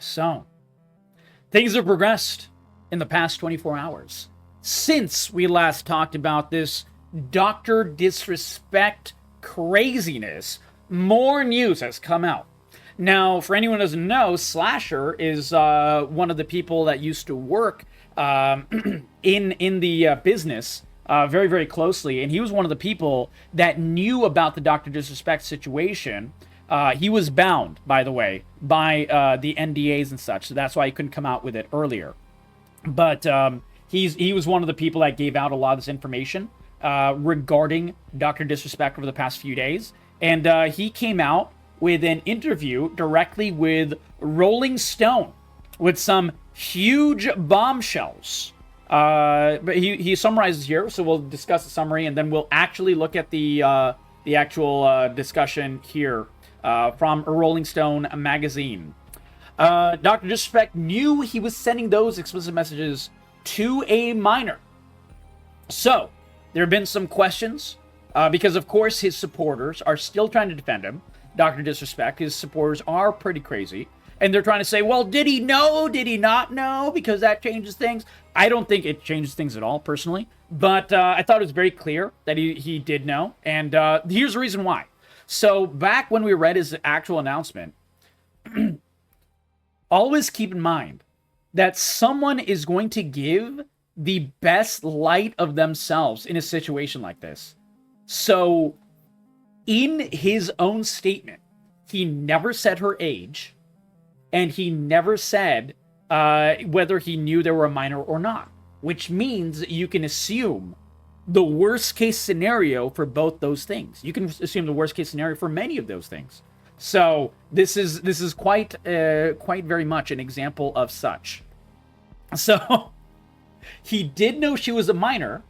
So, things have progressed in the past 24 hours since we last talked about this DrDisrespect craziness. More news has come out. Now, for anyone who doesn't know, Slasher is one of the people that used to work in the business very, very closely, and he was one of the people that knew about the DrDisrespect situation. He was bound, by the way, by the NDAs and such, so that's why he couldn't come out with it earlier. But he was one of the people that gave out a lot of this information regarding DrDisrespect over the past few days, and he came out with an interview directly with Rolling Stone with some huge bombshells. But he summarizes here, so we'll discuss the summary, and then we'll actually look at the actual discussion here from Rolling Stone magazine. DrDisrespect knew he was sending those explicit messages to a minor. So, there have been some questions, because of course his supporters are still trying to defend him. DrDisrespect, his supporters are pretty crazy. And they're trying to say, well, did he know? Did he not know? Because that changes things. I don't think it changes things at all, personally. But I thought it was very clear that he did know. And here's the reason why. So back when we read his actual announcement, always keep in mind that someone is going to give the best light of themselves in a situation like this. So in his own statement, he never said her age, and he never said whether he knew they were a minor or not, which means you can assume the worst case scenario for both those things. You can assume the worst case scenario for many of those things. So this is quite very much an example of such. So he did know she was a minor.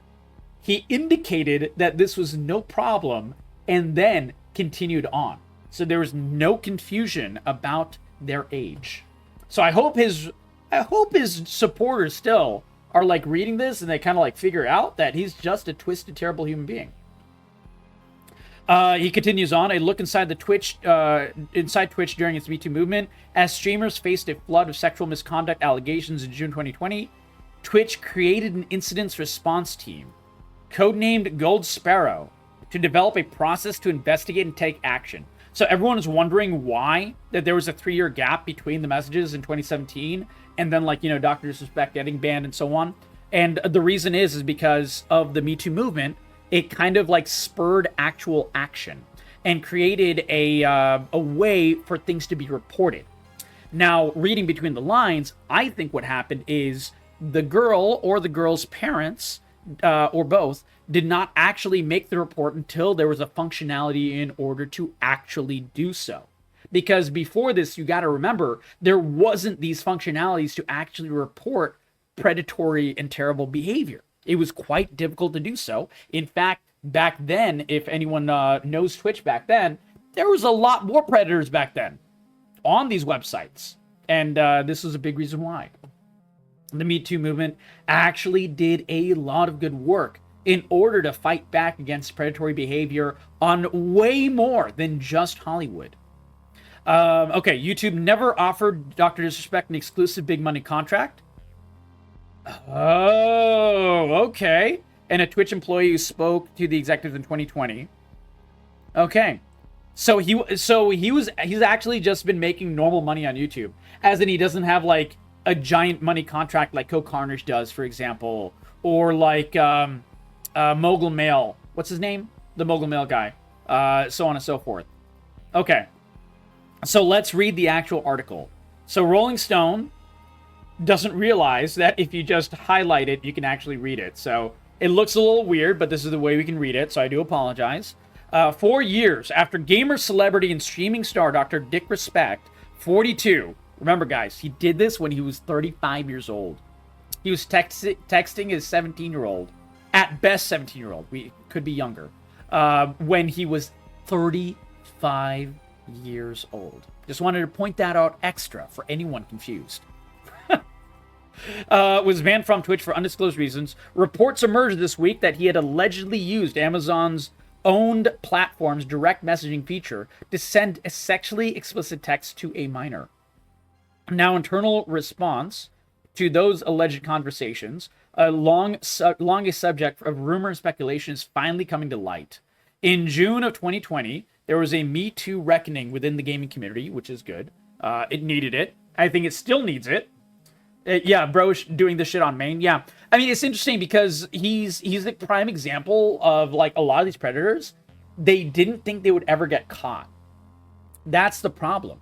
He indicated that this was no problem, and then continued on. So there was no confusion about their age. So I hope his supporters still are like reading this and they kind of like figure out that he's just a twisted, terrible human being. He continues on. A look inside Twitch during its Me Too movement, as streamers faced a flood of sexual misconduct allegations in June 2020. Twitch created an incident response team, codenamed Gold Sparrow, to develop a process to investigate and take action. So everyone is wondering why that there was a 3-year gap between the messages in 2017 and then, like, DrDisrespect getting banned and so on. And the reason is because of the Me Too movement. It kind of like spurred actual action and created a way for things to be reported. Now, reading between the lines, I think what happened is the girl or the girl's parents, or both, did not actually make the report until there was a functionality in order to actually do so. Because before this, you got to remember, there wasn't these functionalities to actually report predatory and terrible behavior. It was quite difficult to do so. In fact, back then, if anyone knows Twitch back then, there was a lot more predators back then on these websites. And this was a big reason why. The Me Too movement actually did a lot of good work in order to fight back against predatory behavior on way more than just Hollywood. Okay, YouTube never offered DrDisrespect an exclusive big money contract. Oh, okay. And a Twitch employee who spoke to the executives in 2020. Okay. So he's actually just been making normal money on YouTube, as in he doesn't have like a giant money contract like Co Carnage does, for example, or like Mogul Mail. What's his name? The Mogul Mail guy. So on and so forth. Okay. So let's read the actual article. So Rolling Stone doesn't realize that if you just highlight it, you can actually read it. So it looks a little weird, but this is the way we can read it, so I do apologize. 4 years after gamer celebrity and streaming star DrDisrespect, 42. Remember, guys, he did this when he was 35 years old. He was texting his 17-year-old, at best 17-year-old, we could be younger, when he was 35 years old. Just wanted to point that out extra for anyone confused. Was banned from Twitch for undisclosed reasons. Reports emerged this week that he had allegedly used Amazon's owned platform's direct messaging feature to send a sexually explicit text to a minor. Now, internal response to those alleged conversations, a longest subject of rumor and speculation, is finally coming to light. In June of 2020, there was a Me Too reckoning within the gaming community, which is good. It needed it. I think it still needs it. Yeah, bro, doing this shit on main. Yeah, I mean, it's interesting because he's the prime example of, like, a lot of these predators. They didn't think they would ever get caught. That's the problem.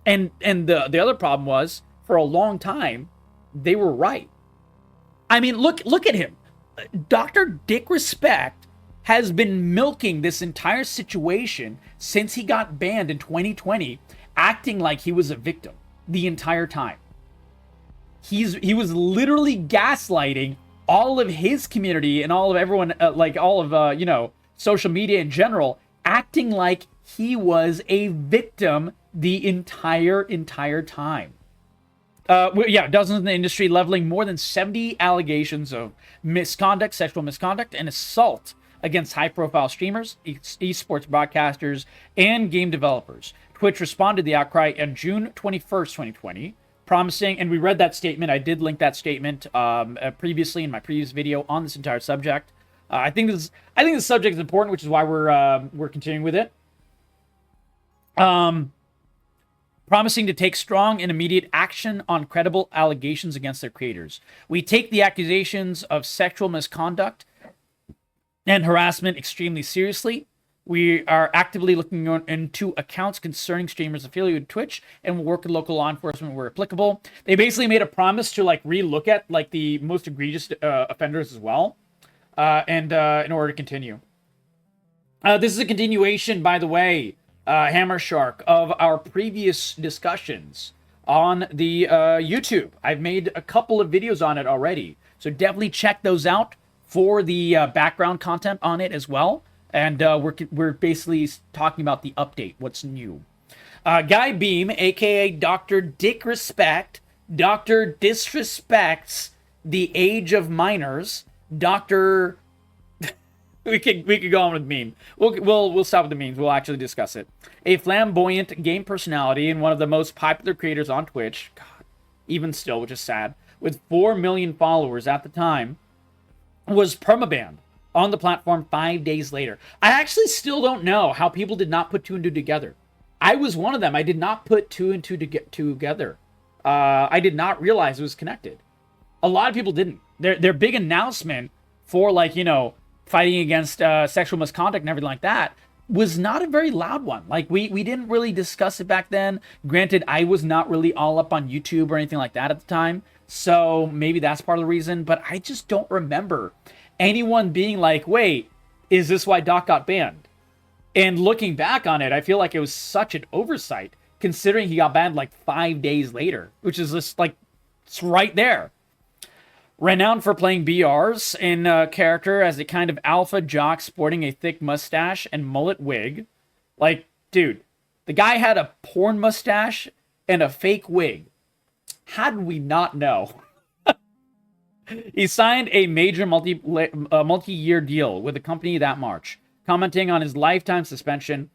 And the other problem was, for a long time, they were right. I mean, look at him. Dr. DrDisrespect has been milking this entire situation since he got banned in 2020, acting like he was a victim the entire time. He was literally gaslighting all of his community and all of everyone, like all of social media in general, acting like he was a victim the entire time. Dozens in the industry leveling more than 70 allegations of misconduct, sexual misconduct, and assault against high-profile streamers, esports broadcasters, and game developers. Twitch responded to the outcry on June 21st, 2020, promising, and we read that statement. I did link that statement previously in my previous video on this entire subject. I think this subject is important, which is why we're continuing with it. Promising to take strong and immediate action on credible allegations against their creators. We take the accusations of sexual misconduct and harassment extremely seriously. We are actively looking into accounts concerning streamers affiliated with Twitch, and will work with local law enforcement where applicable. They basically made a promise to, like, relook at, like, the most egregious offenders as well, in order to continue. This is a continuation, by the way, Hammer Shark, of our previous discussions on the YouTube. I've made a couple of videos on it already, so definitely check those out for the background content on it as well. And we're basically talking about the update, what's new. Guy Beam, aka Dr. DrDisrespect, Dr. Disrespects the Age of Minors, Dr. we could go on with meme. We'll stop with the memes. We'll actually discuss it. A flamboyant game personality and one of the most popular creators on Twitch, God, even still, which is sad, with 4 million followers at the time, was permabanned on the platform 5 days later. I actually still don't know how people did not put two and two together. I was one of them. I did not put two and two together. I did not realize it was connected. A lot of people didn't. Their big announcement for, like, fighting against sexual misconduct and everything like that was not a very loud one. Like, we didn't really discuss it back then. Granted, I was not really all up on YouTube or anything like that at the time, so maybe that's part of the reason, but I just don't remember anyone being like, wait, is this why Doc got banned? And looking back on it, I feel like it was such an oversight, considering he got banned like 5 days later, which is just like, it's right there. Renowned for playing BRs in character as a kind of alpha jock sporting a thick mustache and mullet wig. Like, dude, the guy had a porn mustache and a fake wig. How did we not know? He signed a major multi-year deal with a company that March. Commenting on his lifetime suspension,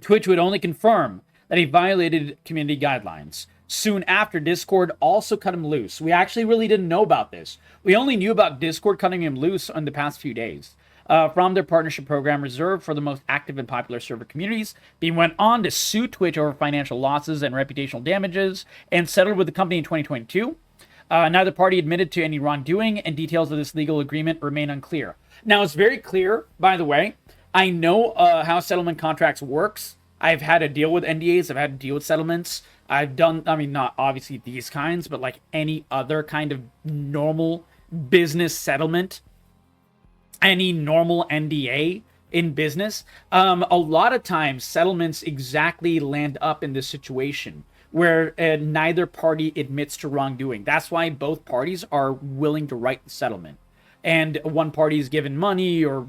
Twitch would only confirm that he violated community guidelines. Soon after, Discord also cut him loose. We actually really didn't know about this. We only knew about Discord cutting him loose in the past few days. From their partnership program reserved for the most active and popular server communities, Beam went on to sue Twitch over financial losses and reputational damages, and settled with the company in 2022. Neither party admitted to any wrongdoing, and details of this legal agreement remain unclear. Now, it's very clear, by the way, I know how settlement contracts works. I've had to deal with NDAs, I've had to deal with settlements. I've done, I mean, not obviously these kinds, but like any other kind of normal business settlement, any normal NDA in business. A lot of times settlements exactly land up in this situation where neither party admits to wrongdoing. That's why both parties are willing to write the settlement. And one party is given money, or,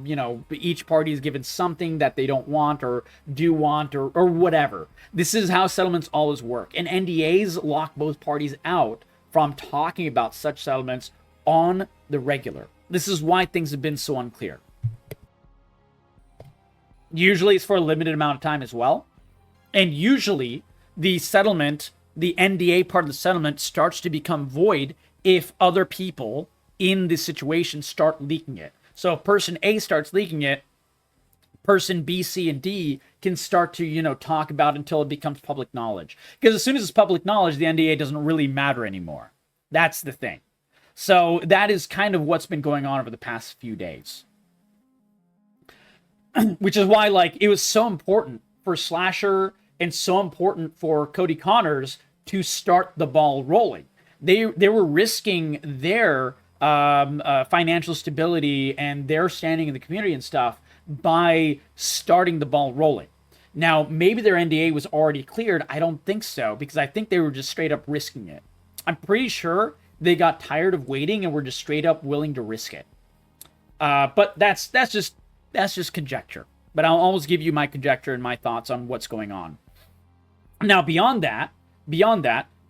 each party is given something that they don't want or do want, or whatever. This is how settlements always work. And NDAs lock both parties out from talking about such settlements on the regular. This is why things have been so unclear. Usually it's for a limited amount of time as well. And usually the settlement the NDA part of the settlement starts to become void if other people in this situation start leaking it. So if person A starts leaking it, person B, C, and D can start to, talk about it until it becomes public knowledge. Because as soon as it's public knowledge, the NDA doesn't really matter anymore. That's the thing. So that is kind of what's been going on over the past few days. Which is why, it was so important for Slasher and so important for Cody Connors to start the ball rolling. They were risking their financial stability and their standing in the community and stuff by starting the ball rolling. Now, maybe their NDA was already cleared. I don't think so, because I think they were just straight up risking it. I'm pretty sure they got tired of waiting and were just straight up willing to risk it. But that's just conjecture. But I'll always give you my conjecture and my thoughts on what's going on. Now, beyond that,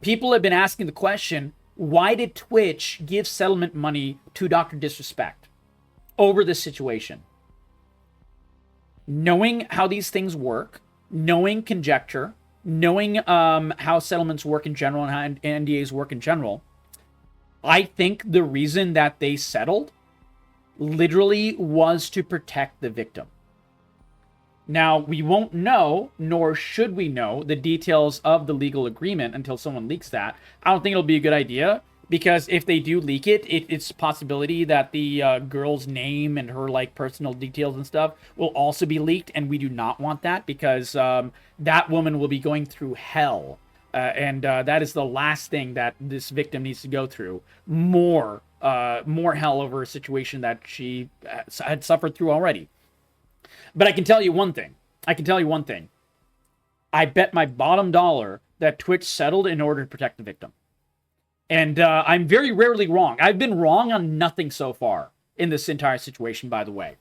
people have been asking the question, why did Twitch give settlement money to DrDisrespect over this situation? Knowing how these things work, knowing conjecture, knowing how settlements work in general and how NDAs work in general, I think the reason that they settled literally was to protect the victim. Now, we won't know, nor should we know, the details of the legal agreement until someone leaks that. I don't think it'll be a good idea, because if they do leak it, it's a possibility that the girl's name and her personal details and stuff will also be leaked, and we do not want that, because that woman will be going through hell, and that is the last thing that this victim needs to go through. More hell over a situation that she had suffered through already. But I can tell you one thing. I bet my bottom dollar that Twitch settled in order to protect the victim. And I'm very rarely wrong. I've been wrong on nothing so far in this entire situation, by the way.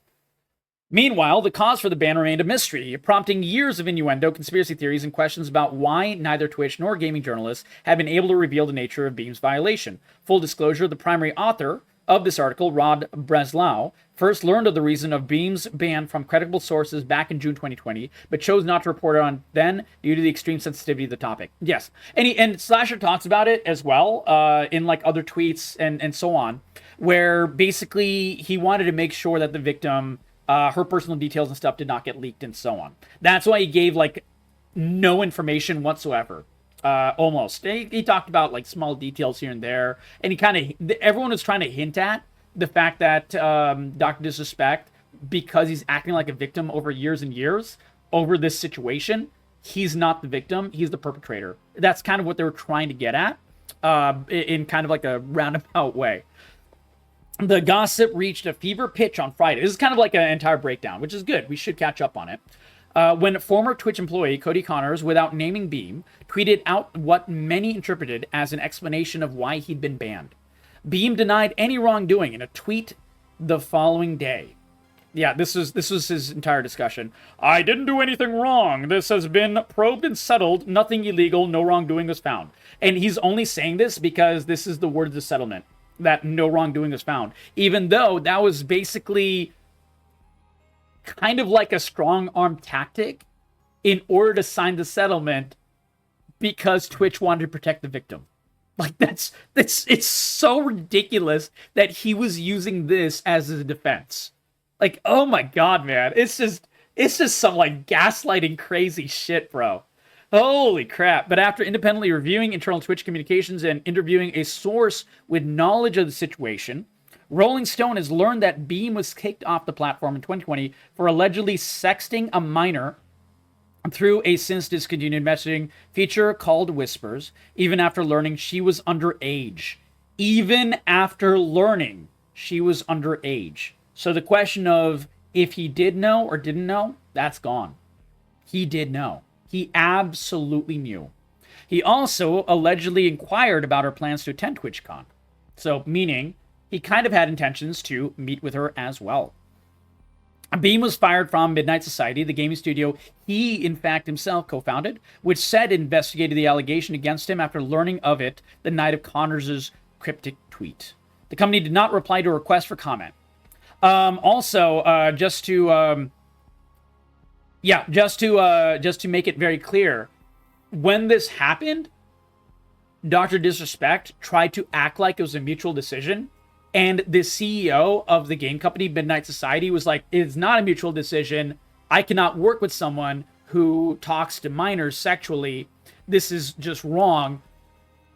Meanwhile, the cause for the ban remained a mystery, prompting years of innuendo, conspiracy theories, and questions about why neither Twitch nor gaming journalists have been able to reveal the nature of Beam's violation. Full disclosure, the primary author of this article, Rod Breslau, first learned of the reason of Beam's ban from credible sources back in June 2020, but chose not to report it on then due to the extreme sensitivity of the topic. Yes, and Slasher talks about it as well in other tweets and so on, where basically he wanted to make sure that the victim, her personal details and stuff did not get leaked and so on. That's why he gave no information whatsoever. Almost. He talked about small details here and there, and everyone was trying to hint at the fact that DrDisrespect, because he's acting like a victim over years and years over this situation, he's not the victim, he's the perpetrator. That's kind of what they were trying to get at in kind of a roundabout way. The gossip reached a fever pitch on Friday. This is kind of an entire breakdown, which is good. We should catch up on it. When former Twitch employee Cody Connors, without naming Beam, tweeted out what many interpreted as an explanation of why he'd been banned. Beam denied any wrongdoing in a tweet the following day. Yeah, this was his entire discussion. I didn't do anything wrong. This has been probed and settled. Nothing illegal. No wrongdoing was found. And he's only saying this because this is the word of the settlement, that no wrongdoing was found. Even though that was basically kind of a strong arm tactic in order to sign the settlement because Twitch wanted to protect the victim. It's so ridiculous that he was using this as a defense. Oh my god, man. It's just some gaslighting crazy shit, bro. Holy crap. But after independently reviewing internal Twitch communications and interviewing a source with knowledge of the situation, Rolling Stone has learned that Beam was kicked off the platform in 2020 for allegedly sexting a minor through a since discontinued messaging feature called Whispers, even after learning she was underage. Even after learning she was underage. So the question of if he did know or didn't know, that's gone. He did know. He absolutely knew. He also allegedly inquired about her plans to attend TwitchCon. So, meaning, he kind of had intentions to meet with her as well. Beam was fired from Midnight Society, the gaming studio he, in fact, himself co-founded, which said investigated the allegation against him after learning of it the night of Connors' cryptic tweet. The company did not reply to a request for comment. Just to make it very clear, when this happened, DrDisrespect tried to act like it was a mutual decision, and the CEO of the game company, Midnight Society, was like, it's not a mutual decision. I cannot work with someone who talks to minors sexually. This is just wrong.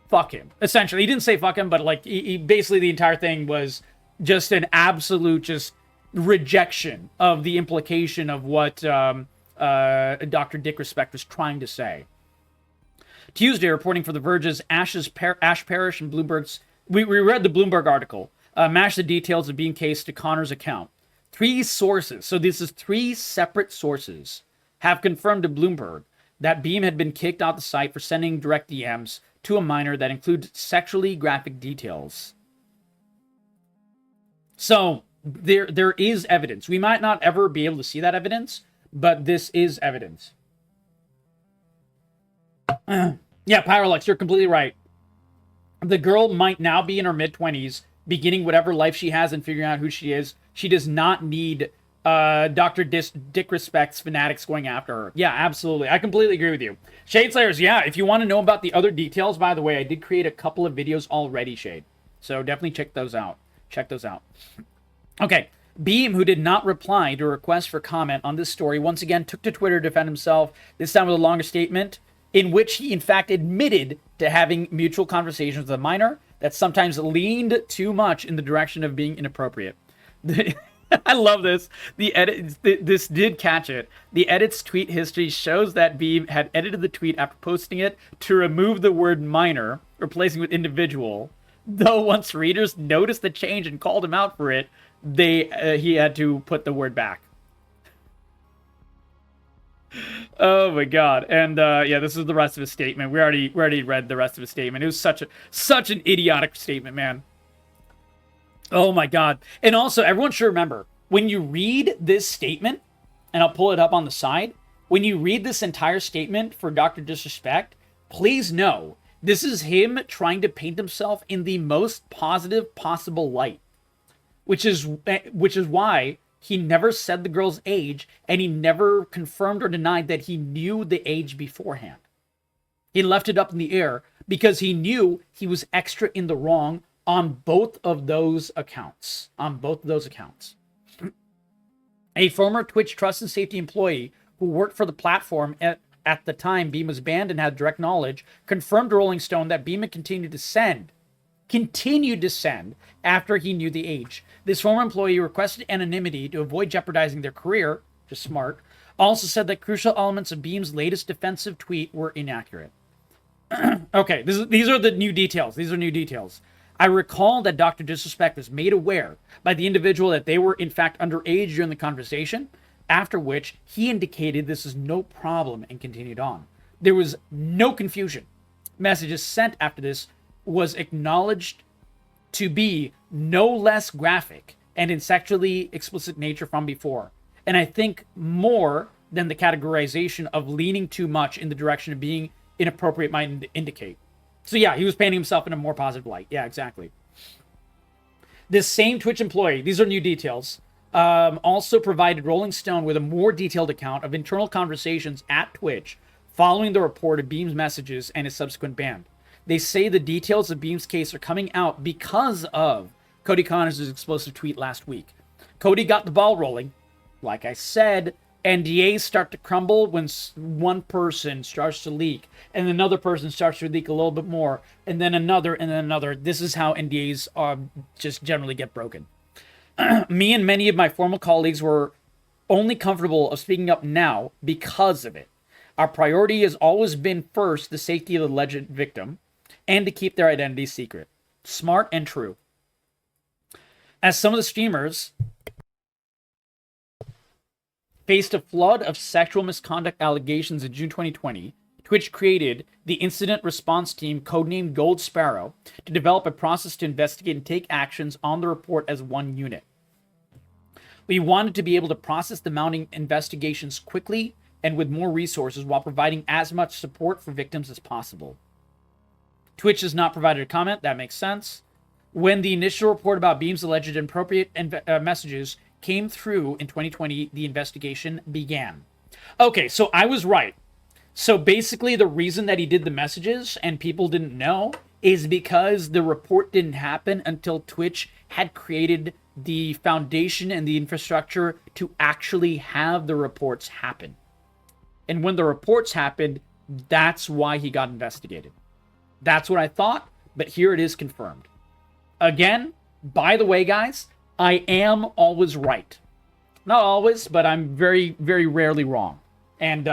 Fuck him. Essentially, he didn't say fuck him, but like he basically the entire thing was just an absolute just rejection of the implication of what Dr. Disrespect was trying to say. Tuesday, reporting for The Verge's Ash Parish and Bloomberg's... We read the Bloomberg article. Matched the details of being cased to Connor's account. 3 sources, so this is 3 separate sources, have confirmed to Bloomberg that Beam had been kicked off the site for sending direct DMs to a minor that include sexually graphic details. So there is evidence. We might not ever be able to see that evidence, but this is evidence. Yeah, Pyrolux, you're completely right. The girl might now be in her mid-20s, beginning whatever life she has and figuring out who she is. She does not need Dr. Disrespect's fanatics going after her. Yeah, absolutely. I completely agree with you. Shade Slayers, yeah, if you want to know about the other details, by the way, I did create a couple of videos already, Shade. So definitely check those out. Check those out. Okay. Beam, who did not reply to a request for comment on this story, once again took to Twitter to defend himself, this time with a longer statement, in which he, in fact, admitted to having mutual conversations with a minor that sometimes leaned too much in the direction of being inappropriate. I love this. This did catch it. The edit's tweet history shows that Beam had edited the tweet after posting it to remove the word minor, replacing with individual. Though once readers noticed the change and called him out for it, he had to put the word back. Oh my god. And yeah, this is the rest of his statement. We already read the rest of his statement. It was such an idiotic statement, man. Oh my god. And also, everyone should remember, when you read this statement, and I'll pull it up on the side, when you read this entire statement for Dr. Disrespect, please know this is him trying to paint himself in the most positive possible light. Which is why he never said the girl's age, and he never confirmed or denied that he knew the age beforehand. He left it up in the air because he knew he was extra in the wrong on both of those accounts. A former Twitch Trust and Safety employee who worked for the platform at the time Beam was banned and had direct knowledge, confirmed to Rolling Stone that Beam had continued to send after he knew the age. This former employee requested anonymity to avoid jeopardizing their career, just smart, also said that crucial elements of Beam's latest defensive tweet were inaccurate. Okay, these are the new details. These are new details. I recall that Dr. Disrespect was made aware by the individual that they were in fact underage during the conversation, after which he indicated this is no problem and continued on. There was no confusion. Messages sent after this was acknowledged to be no less graphic and in sexually explicit nature from before. And I think more than the categorization of leaning too much in the direction of being inappropriate might indicate. So yeah, he was painting himself in a more positive light. Yeah, exactly. This same Twitch employee, these are new details, also provided Rolling Stone with a more detailed account of internal conversations at Twitch following the report of Beam's messages and his subsequent ban. They say the details of Beam's case are coming out because of Cody Connors' explosive tweet last week. Cody got the ball rolling. Like I said, NDAs start to crumble when one person starts to leak, and another person starts to leak a little bit more, and then another, and then another. This is how NDAs just generally get broken. Me and many of my former colleagues were only comfortable of speaking up now because of it. Our priority has always been first the safety of the alleged victim, and to keep their identity secret. Smart and true. As some of the streamers faced a flood of sexual misconduct allegations in June 2020, Twitch created the incident response team codenamed Gold Sparrow to develop a process to investigate and take actions on the report as one unit. We wanted to be able to process the mounting investigations quickly and with more resources while providing as much support for victims as possible. Twitch has not provided a comment. That makes sense. When the initial report about Beam's alleged inappropriate messages came through in 2020, the investigation began. Okay, so I was right. So basically the reason that he did the messages and people didn't know is because the report didn't happen until Twitch had created the foundation and the infrastructure to actually have the reports happen. And when the reports happened, that's why he got investigated. That's what I thought, but here it is confirmed. Again, by the way, guys, I am always right. Not always, but I'm very, very rarely wrong. And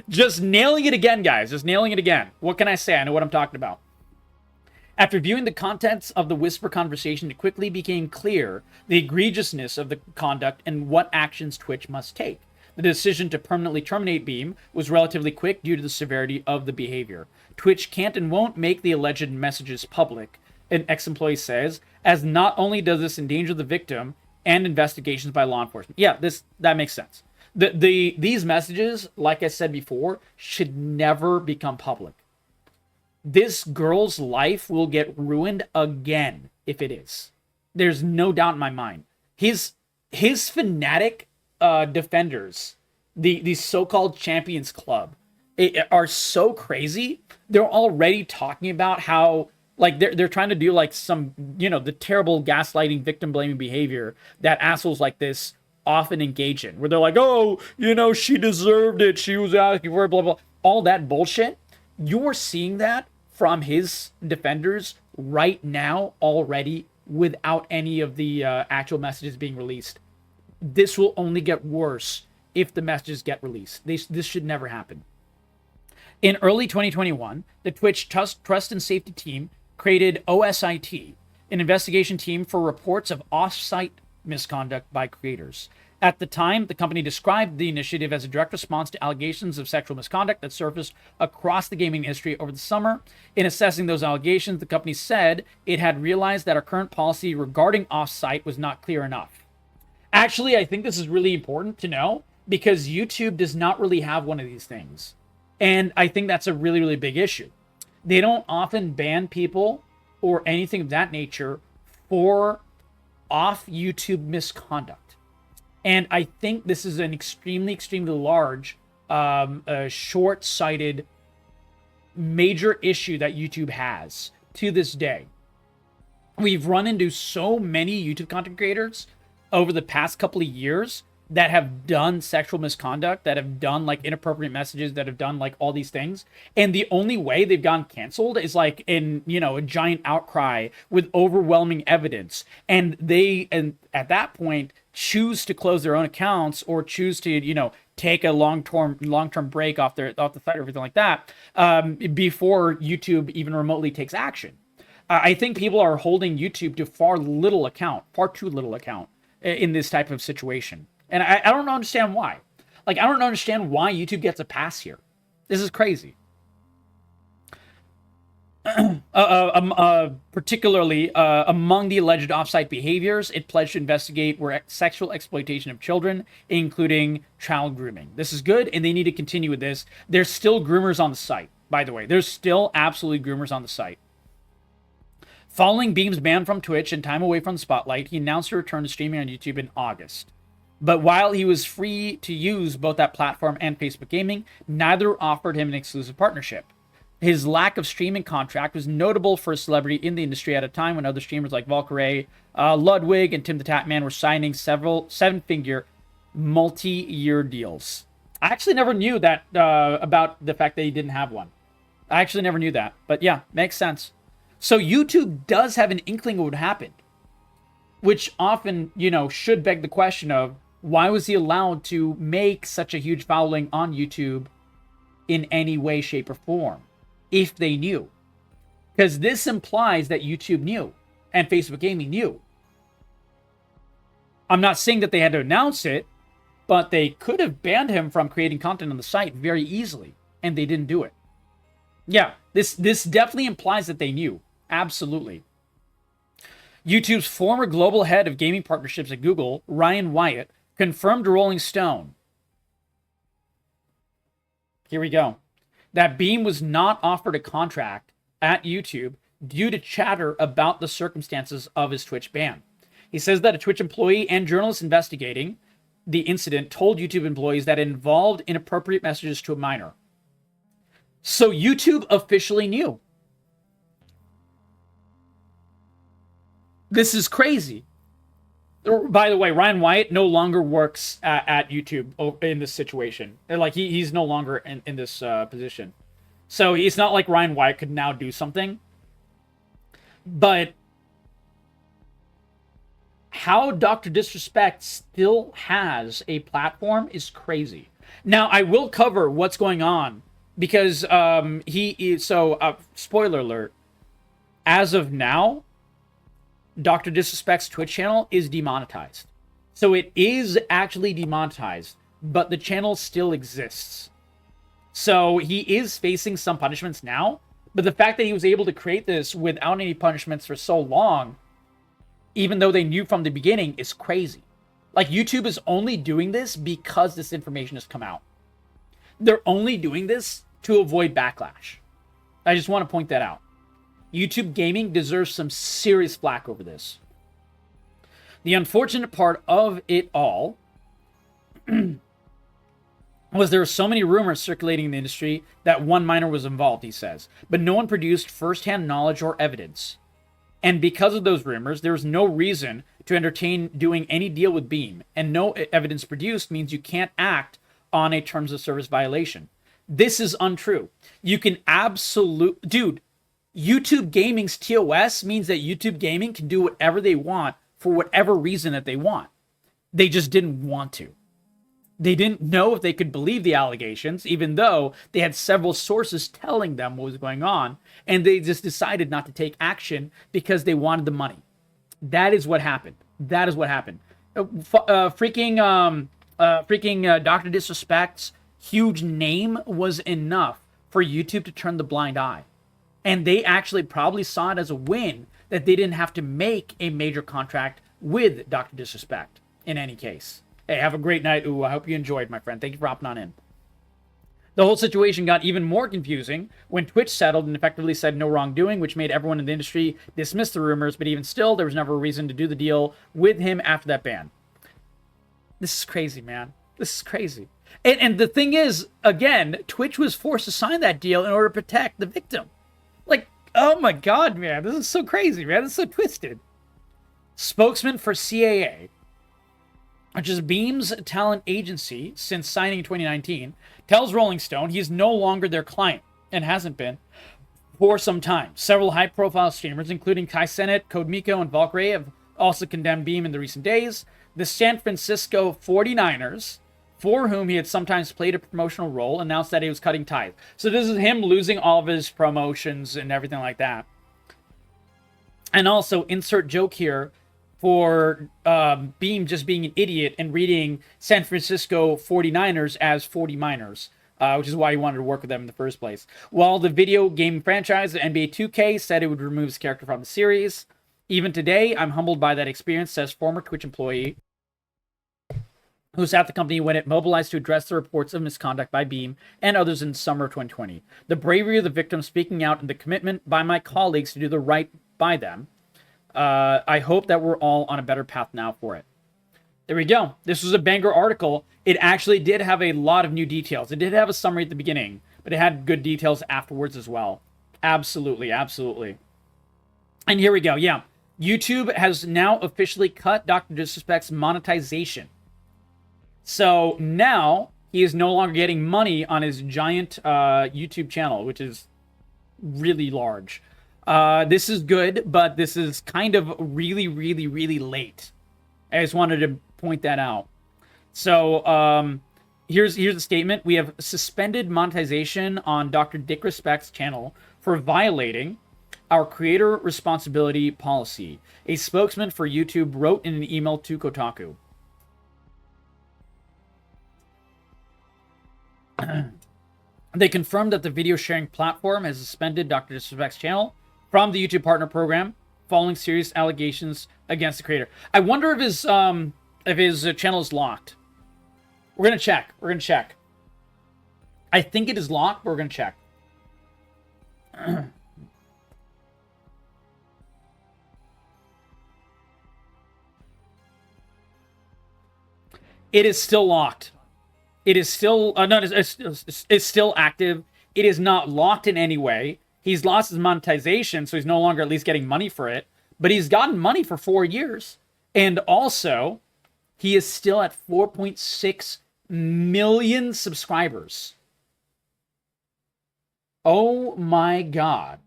just nailing it again, guys. Just nailing it again. What can I say? I know what I'm talking about. After viewing the contents of the Whisper conversation, it quickly became clear the egregiousness of the conduct and what actions Twitch must take. The decision to permanently terminate Beam was relatively quick due to the severity of the behavior. Twitch can't and won't make the alleged messages public, an ex-employee says, as not only does this endanger the victim and investigations by law enforcement. Yeah, that makes sense. These messages, like I said before, should never become public. This girl's life will get ruined again if it is. There's no doubt in my mind. His fanatic defenders, the so-called Champions Club, are so crazy. They're already talking about how, like, they're trying to do like some, the terrible gaslighting, victim blaming behavior that assholes like this often engage in, where they're like, oh, she deserved it, she was asking for it, blah blah, all that bullshit. You're seeing that from his defenders right now already, without any of the actual messages being released. This will only get worse if the messages get released. This should never happen. In early 2021, the Twitch Trust and Safety Team created OSIT, an investigation team for reports of off-site misconduct by creators. At the time, the company described the initiative as a direct response to allegations of sexual misconduct that surfaced across the gaming industry over the summer. In assessing those allegations, the company said it had realized that our current policy regarding off-site was not clear enough. Actually, I think this is really important to know, because YouTube does not really have one of these things. And I think that's a really, really big issue. They don't often ban people or anything of that nature for off YouTube misconduct. And I think this is an extremely, extremely large, short-sighted, major issue that YouTube has to this day. We've run into so many YouTube content creators over the past couple of years that have done sexual misconduct, that have done like inappropriate messages, that have done like all these things. And the only way they've gotten canceled is like in, a giant outcry with overwhelming evidence. And at that point choose to close their own accounts, or choose to, take a long-term break off the site or everything like that, before YouTube even remotely takes action. I think people are holding YouTube to far too little account in this type of situation. And I don't understand why. Like, I don't understand why YouTube gets a pass here. This is crazy. Particularly among the alleged offsite behaviors, it pledged to investigate were sexual exploitation of children, including child grooming. This is good, and they need to continue with this. There's still groomers on the site, by the way. There's still absolutely groomers on the site. Following Beam's ban from Twitch and time away from the spotlight, he announced a return to streaming on YouTube in August. But while he was free to use both that platform and Facebook Gaming, neither offered him an exclusive partnership. His lack of streaming contract was notable for a celebrity in the industry at a time when other streamers like Valkyrie, Ludwig, and Tim the Tatman were signing several seven-figure multi-year deals. I actually never knew that about the fact that he didn't have one. I actually never knew that. But yeah, makes sense. So YouTube does have an inkling of what happened, which often, should beg the question of, why was he allowed to make such a huge following on YouTube in any way, shape, or form, if they knew? Because this implies that YouTube knew, and Facebook Gaming knew. I'm not saying that they had to announce it, but they could have banned him from creating content on the site very easily, and they didn't do it. Yeah, this definitely implies that they knew. Absolutely. YouTube's former global head of gaming partnerships at Google, Ryan Wyatt, confirmed to Rolling Stone, here we go, that Beam was not offered a contract at YouTube due to chatter about the circumstances of his Twitch ban. He says that a Twitch employee and journalist investigating the incident told YouTube employees that it involved inappropriate messages to a minor. So YouTube officially knew. This is crazy. By the way, Ryan Wyatt no longer works at YouTube in this situation. Like, he's no longer in this position. So it's not like Ryan Wyatt could now do something. But how DrDisrespect still has a platform is crazy. Now, I will cover what's going on because he is... So, spoiler alert. As of now, DrDisrespect's Twitch channel is demonetized. So it is actually demonetized, but the channel still exists. So he is facing some punishments now, but the fact that he was able to create this without any punishments for so long, even though they knew from the beginning, is crazy. Like, YouTube is only doing this because this information has come out. They're only doing this to avoid backlash. I just want to point that out. YouTube Gaming deserves some serious flack over this. The unfortunate part of it all was there were so many rumors circulating in the industry that one minor was involved, he says, but no one produced firsthand knowledge or evidence. And because of those rumors, there was no reason to entertain doing any deal with Beam, and no evidence produced means you can't act on a terms of service violation. This is untrue. You can dude, YouTube Gaming's TOS means that YouTube Gaming can do whatever they want for whatever reason that they want. They just didn't want to. They didn't know if they could believe the allegations, even though they had several sources telling them what was going on, and they just decided not to take action because they wanted the money. That is what happened. That is what happened. DrDisrespect's huge name was enough for YouTube to turn the blind eye. And they actually probably saw it as a win that they didn't have to make a major contract with DrDisrespect in any case. Hey, have a great night. Ooh, I hope you enjoyed, my friend. Thank you for hopping on in. The whole situation got even more confusing when Twitch settled and effectively said no wrongdoing, which made everyone in the industry dismiss the rumors, but even still, there was never a reason to do the deal with him after that ban. This is crazy, man. This is crazy. And the thing is, again, Twitch was forced to sign that deal in order to protect the victim. Like, oh my god, man. This is so crazy, man. This is so twisted. Spokesman for CAA, which is Beam's talent agency since signing in 2019, tells Rolling Stone he's no longer their client, and hasn't been for some time. Several high-profile streamers, including Kai Cenat, Code Miko, and Valkyrie, have also condemned Beam in the recent days. The San Francisco 49ers, for whom he had sometimes played a promotional role, announced that he was cutting ties. So this is him losing all of his promotions and everything like that. And also, insert joke here, for Beam just being an idiot and reading San Francisco 49ers as 40 minors, which is why he wanted to work with them in the first place. While the video game franchise, the NBA 2K, said it would remove his character from the series. Even today, I'm humbled by that experience, says former Twitch employee who was at the company when it mobilized to address the reports of misconduct by Beam and others in summer of 2020. The bravery of the victims speaking out and the commitment by my colleagues to do the right by them. I hope that we're all on a better path now for it. There we go. This was a banger article. It actually did have a lot of new details. It did have a summary at the beginning, but it had good details afterwards as well. Absolutely, absolutely. And here we go. Yeah. YouTube has now officially cut DrDisrespect's monetization. So now he is no longer getting money on his giant YouTube channel, which is really large. This is good, but this is kind of really, really, really late. I just wanted to point that out. So here's the statement. We have suspended monetization on DrDisrespect's channel for violating our creator responsibility policy. A spokesman for YouTube wrote in an email to Kotaku. They confirmed that the video sharing platform has suspended DrDisrespect's channel from the YouTube Partner Program following serious allegations against the creator. I wonder if his channel is locked. We're gonna check. We're gonna check. I think it is locked, but we're gonna check. It is still locked. It is still it's still active. It is not locked in any way. He's lost his monetization, so he's no longer at least getting money for it. but he's gotten money for 4 years. And also, he is still at 4.6 million subscribers. Oh my God.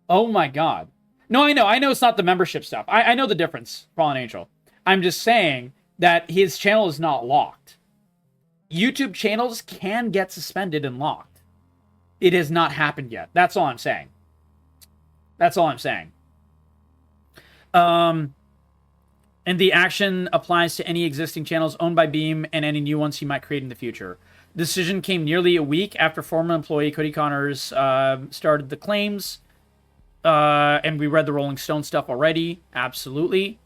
Oh my God. No, I know it's not the membership stuff. I know the difference, Fallen Angel. I'm just saying that his channel is not locked. YouTube channels can get suspended and locked. It has not happened yet. That's all I'm saying. That's all I'm saying. And the action applies to any existing channels owned by Beam and any new ones he might create in the future. The decision came nearly a week after former employee Cody Connors started the claims. And we read the Rolling Stone stuff already. Absolutely.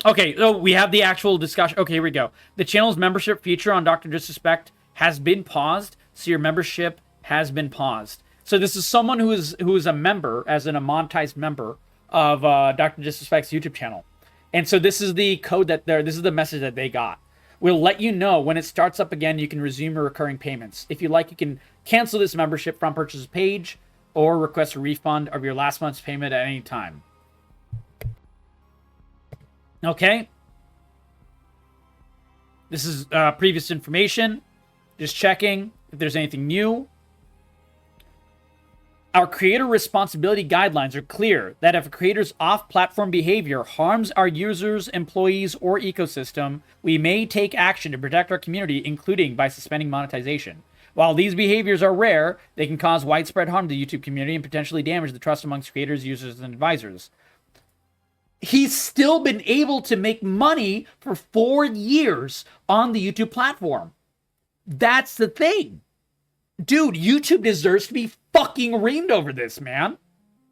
Okay, so we have the actual discussion. Okay, here we go. The channel's membership feature on DrDisrespect has been paused, so your membership has been paused. So this is someone who is a member, as in a monetized member of DrDisrespect's YouTube channel. And so this is the code that this is the message that they got. We'll let you know when it starts up again, you can resume your recurring payments. If you like, you can cancel this membership from purchase page or request a refund of your last month's payment at any time. Okay. This is previous information. Just checking if there's anything new. Our creator responsibility guidelines are clear that if a creator's off-platform behavior harms our users, employees, or ecosystem, we may take action to protect our community, including by suspending monetization. While these behaviors are rare, they can cause widespread harm to the YouTube community and potentially damage the trust amongst creators, users, and advisors. He's still been able to make money for 4 years on the YouTube platform. That's the thing. Dude, YouTube deserves to be fucking reamed over this, man.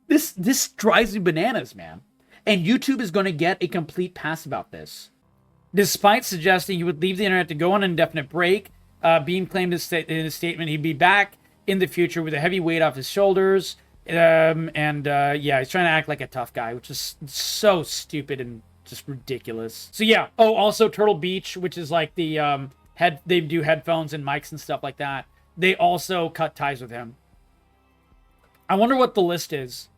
This drives me bananas, man. And YouTube is going to get a complete pass about this. Despite suggesting he would leave the internet to go on an indefinite break, Beam claimed in his statement he'd be back in the future with a heavy weight off his shoulders. Yeah, he's trying to act like a tough guy, which is so stupid and just ridiculous. So yeah, oh, also Turtle Beach, which is like the they do headphones and mics and stuff like that. They also cut ties with him. I wonder what the list is.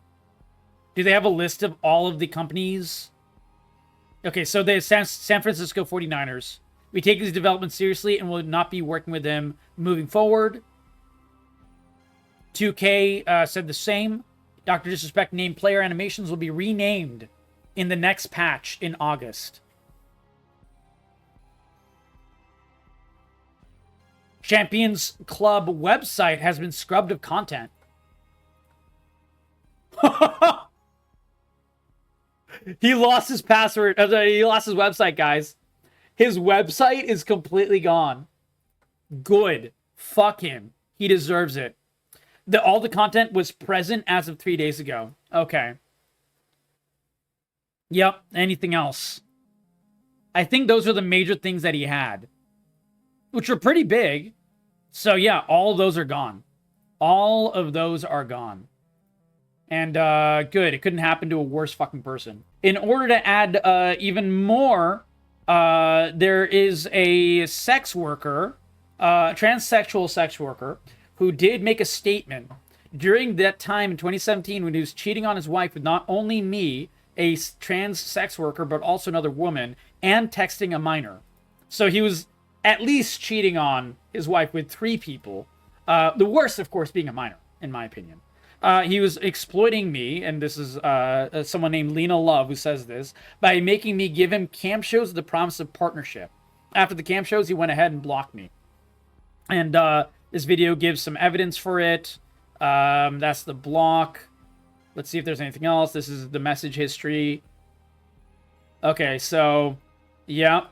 Do they have a list of all of the companies? Okay, so the San Francisco 49ers. We take these developments seriously and will not be working with them moving forward. 2K said the same. DrDisrespect named player animations will be renamed in the next patch in August. Champions Club website has been scrubbed of content. He lost his password. He lost his website, guys. His website is completely gone. Good. Fuck him. He deserves it. All the content was present as of 3 days ago. Okay. Yep. Anything else? I think those are the major things that he had, which were pretty big. So yeah, all of those are gone. All of those are gone. And good. It couldn't happen to a worse fucking person. In order to add even more, there is a sex worker, transsexual sex worker, who did make a statement during that time in 2017 when he was cheating on his wife with not only me, a trans sex worker, but also another woman, and texting a minor. So he was at least cheating on his wife with 3 people. The worst, of course, being a minor, in my opinion. He was exploiting me, and this is someone named Lena Love who says this, by making me give him cam shows with the promise of partnership. After the cam shows, he went ahead and blocked me. And this video gives some evidence for it. That's the block. Let's see if there's anything else. This is the message history. Okay, so, yeah.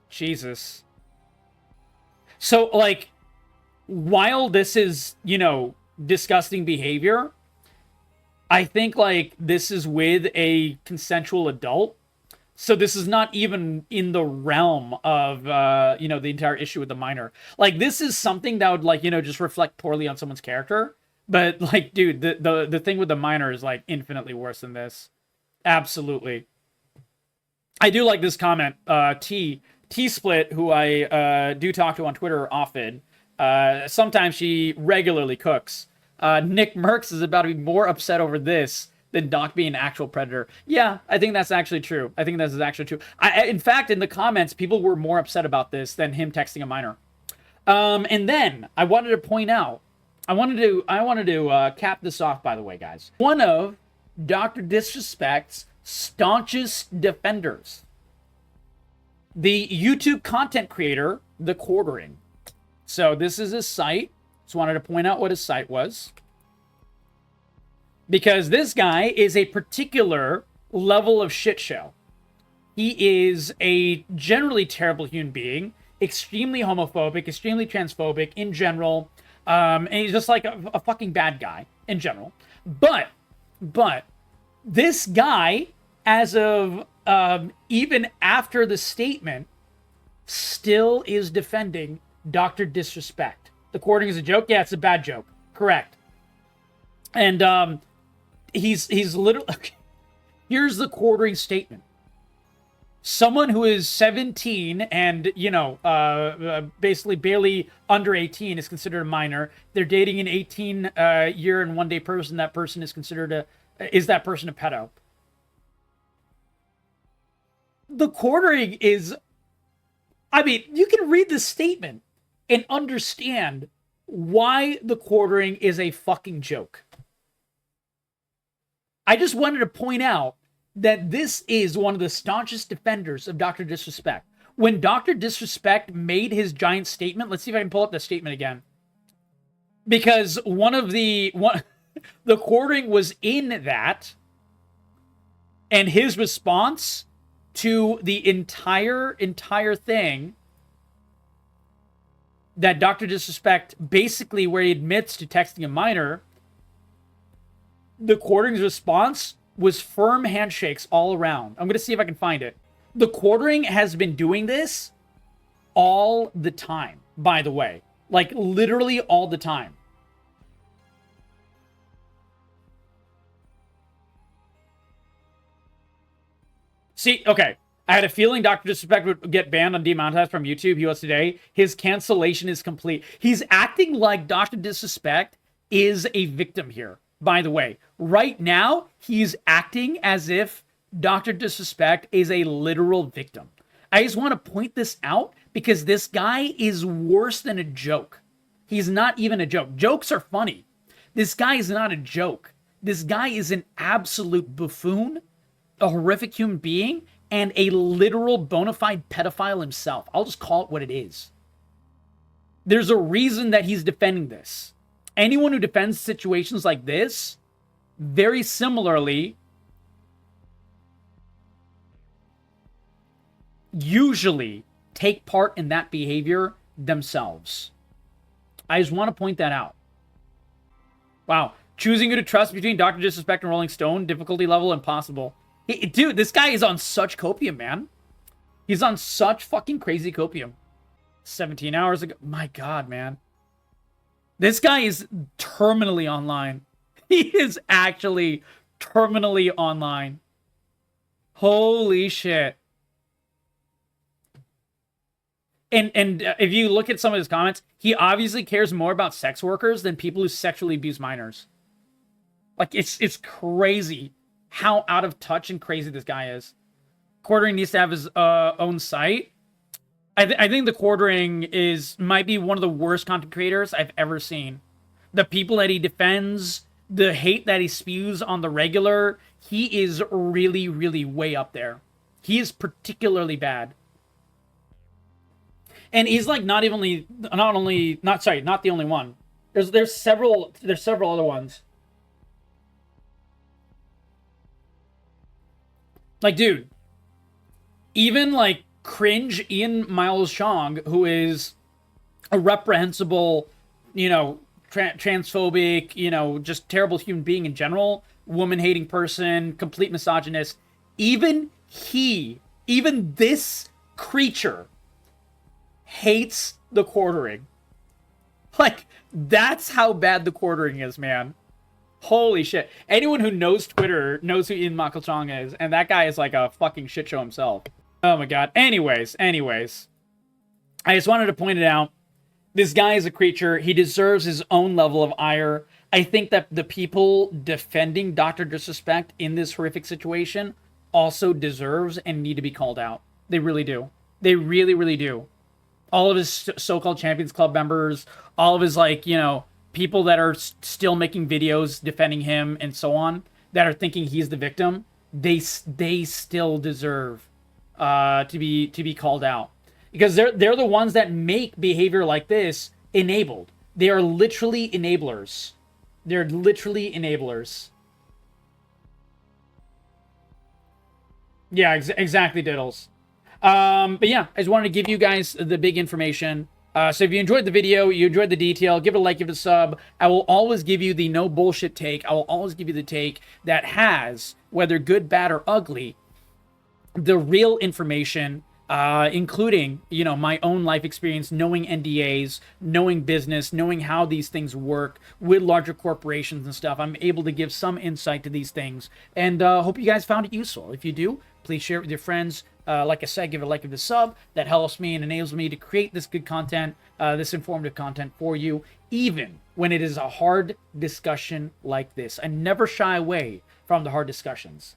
Jesus. So, like, while this is, you know, disgusting behavior, I think, like, this is with a consensual adult. So this is not even in the realm of, you know, the entire issue with the minor. Like, this is something that would, like, you know, just reflect poorly on someone's character. But, like, dude, the thing with the minor is, like, infinitely worse than this. Absolutely. I do like this comment. T-Split, who I do talk to on Twitter often, sometimes she regularly cooks. Nick Merckx is about to be more upset over this than Doc being an actual predator. Yeah, I think that's actually true. I think this is actually true. In fact, in the comments, people were more upset about this than him texting a minor. And then I wanted to point out, I wanted to cap this off, by the way, guys. One of DrDisrespect's staunchest defenders, the YouTube content creator, The Quartering. So this is his site. Just wanted to point out what his site was, because this guy is a particular level of shit show. He is a generally terrible human being, extremely homophobic, extremely transphobic in general, and he's just like a fucking bad guy in general. But this guy, as of even after the statement, still is defending DrDisrespect. The Quartering is a joke? Yeah, it's a bad joke. Correct. And he's literally... Here's the Quartering statement. Someone who is 17 and, you know, basically barely under 18 is considered a minor. They're dating an 18-year and one-day person. That person is considered is that person a pedo? The Quartering is... I mean, you can read this statement and understand why The Quartering is a fucking joke. I just wanted to point out that this is one of the staunchest defenders of DrDisrespect. When DrDisrespect made his giant statement, let's see if I can pull up the statement again. Because the Quartering was in that, and his response to the entire thing that DrDisrespect, basically where he admits to texting a minor, the Quartering's response was firm handshakes all around. I'm going to see if I can find it. The Quartering has been doing this all the time, by the way. Like, literally all the time. See, okay. I had a feeling DrDisrespect would get banned on Demonetized from YouTube. He was today. His cancellation is complete. He's acting like DrDisrespect is a victim here, by the way. Right now, he's acting as if DrDisrespect is a literal victim. I just want to point this out because this guy is worse than a joke. He's not even a joke. Jokes are funny. This guy is not a joke. This guy is an absolute buffoon, a horrific human being, and a literal bona fide pedophile himself. I'll just call it what it is. There's a reason that he's defending this. Anyone who defends situations like this, very similarly, usually take part in that behavior themselves. I just want to point that out. Wow. Choosing who to trust between DrDisrespect and Rolling Stone, difficulty level impossible. Dude, this guy is on such copium, man. He's on such fucking crazy copium. 17 hours ago. My God, man. This guy is terminally online. He is actually terminally online. Holy shit. And if you look at some of his comments, he obviously cares more about sex workers than people who sexually abuse minors. Like, it's crazy how out of touch and crazy this guy is. Quartering needs to have his own site. I think the Quartering might be one of the worst content creators I've ever seen. The people that he defends, the hate that he spews on the regular, he is really, really way up there. He is particularly bad. And he's like not the only one. There's several other ones. Like, dude, even like cringe Ian Miles Chong, who is a reprehensible, you know, transphobic, you know, just terrible human being in general, woman-hating person, complete misogynist, even this creature hates the Quartering. Like, that's how bad the Quartering is, man. Holy shit. Anyone who knows Twitter knows who Ian Michael Chong is, and that guy is like a fucking shit show himself. Oh my God. Anyways. I just wanted to point it out. This guy is a creature. He deserves his own level of ire. I think that the people defending Dr. Disrespect in this horrific situation also deserves and need to be called out. They really do. They really, really do. All of his so-called Champions Club members, all of his, like, you know, people that are still making videos defending him and so on, that are thinking he's the victim, they still deserve to be called out, because they're the ones that make behavior like this enabled. They are literally enablers. They're literally enablers. Yeah, exactly, Diddles. But yeah, I just wanted to give you guys the big information. So if you enjoyed the video, you enjoyed the detail, give it a like, give it a sub. I will always give you the no bullshit take. I will always give you the take that has, whether good, bad, or ugly, the real information, including, you know, my own life experience, knowing NDAs, knowing business, knowing how these things work with larger corporations and stuff. I'm able to give some insight to these things, and hope you guys found it useful. If you do, please share it with your friends. Like I said, give it a like, give it a sub. That helps me and enables me to create this good content, this informative content for you, even when it is a hard discussion like this. I never shy away from the hard discussions.